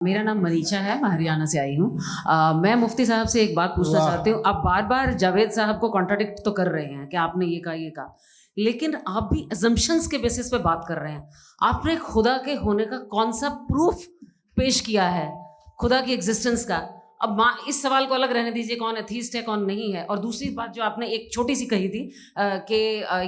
मेरा नाम मनीषा है, मैं हरियाणा से आई हूँ। मैं मुफ्ती साहब से एक बात पूछना चाहती हूँ। आप बार बार जावेद साहब को कॉन्ट्राडिक्ट तो कर रहे हैं कि आपने ये कहा, लेकिन आप भी अजम्पशंस के बेसिस पे बात कर रहे हैं। आपने खुदा के होने का कौन सा प्रूफ पेश किया है खुदा की एग्जिस्टेंस का? अब इस सवाल को अलग रहने दीजिए, कौन एथीस्ट है कौन नहीं है। और दूसरी बात जो आपने एक छोटी सी कही थी कि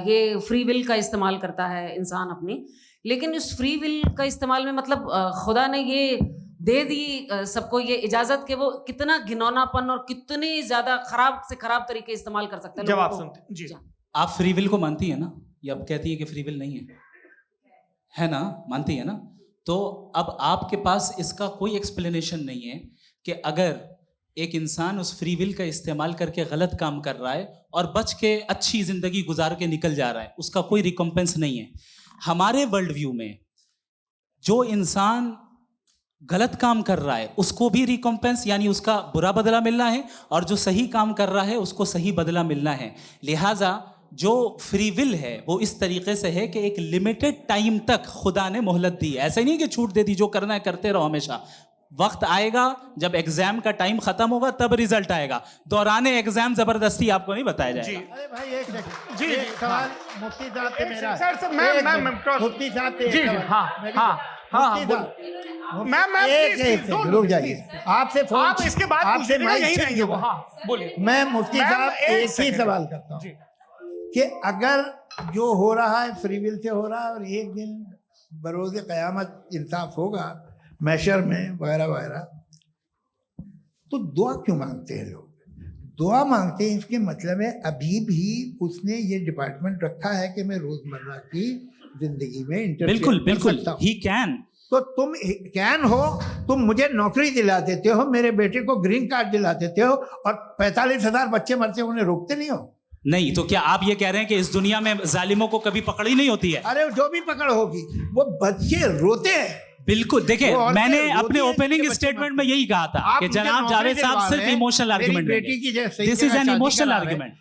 ये फ्री विल का इस्तेमाल करता है इंसान अपनी, लेकिन इस फ्री विल का इस्तेमाल में मतलब खुदा ने ये दे दी सबको ये इजाजत कि वो कितना घिनौनापन और कितनी ज्यादा खराब से खराब तरीके इस्तेमाल कर सकते हैं। जवाब सुनते जी। आप फ्री विल को मानती है ना, या अब कहती है कि फ्री विल नहीं है ना? मानती है ना? तो अब आपके पास इसका कोई एक्सप्लेनेशन नहीं है कि अगर एक इंसान उस फ्री विल का इस्तेमाल करके गलत काम कर रहा है और बच के अच्छी जिंदगी गुजार के निकल जा रहा है, उसका कोई रिकम्पेंस नहीं है। हमारे वर्ल्ड व्यू में जो इंसान गलत काम कर रहा है उसको भी रिकम्पेंस यानी उसका बुरा बदला मिलना है, और जो सही काम कर रहा है उसको सही बदला मिलना है। लिहाजा जो फ्री विल है वो इस तरीके से है कि एक लिमिटेड टाइम तक खुदा ने मोहलत दी। ऐसा नहीं कि छूट दे दी, जो करना है करते रहो हमेशा। वक्त आएगा जब एग्जाम का टाइम खत्म होगा तब रिजल्ट आएगा। दौराने एग्जाम जबरदस्ती आपको नहीं बताया जाएगा। अरे भाई एक सेकंड जी, एक सवाल मुफ्ती साहब से मेरा सर मैं मुफ्ती साहब से जी एक जी सवाल। हाँ मुफ्ती साहब, मैं एक रुक जाइए। आपसे फोन आप इसके बाद आपसे पूछिएगा, यहीं रहेंगे वो। हाँ बोलिए। मैं मुफ्ती साहब एक ही सवाल करता हूँ कि अगर जो हो रहा है फ्री विल से हो रहा है और एक दिन बरोज़ क़यामत इंसाफ होगा मैशर में वगैरह वगैरह, तो दुआ क्यों मांगते हैं लोग? दुआ मांगते हैं इसके मतलब है अभी भी उसने ये डिपार्टमेंट रखा है कि मैं रोजमर्रा की जिंदगी में बिल्कुल इंटरफेयर कर सकता हूं। He can. तो तुम कैन हो, तुम मुझे नौकरी दिला देते हो, मेरे बेटे को ग्रीन कार्ड दिला देते हो, और 45,000 बच्चे मरते हो उन्हें रोकते नहीं हो। नहीं तो क्या आप ये कह रहे हैं कि इस दुनिया में जालिमों को कभी पकड़ ही नहीं होती है? अरे जो भी पकड़ होगी वो बच्चे रोते हैं। बिल्कुल, देखिए मैंने अपने ओपनिंग बच्चे स्टेटमेंट में यही कहा था कि जनाब जावेद साहब सिर्फ emotional argument, this is an emotional argument.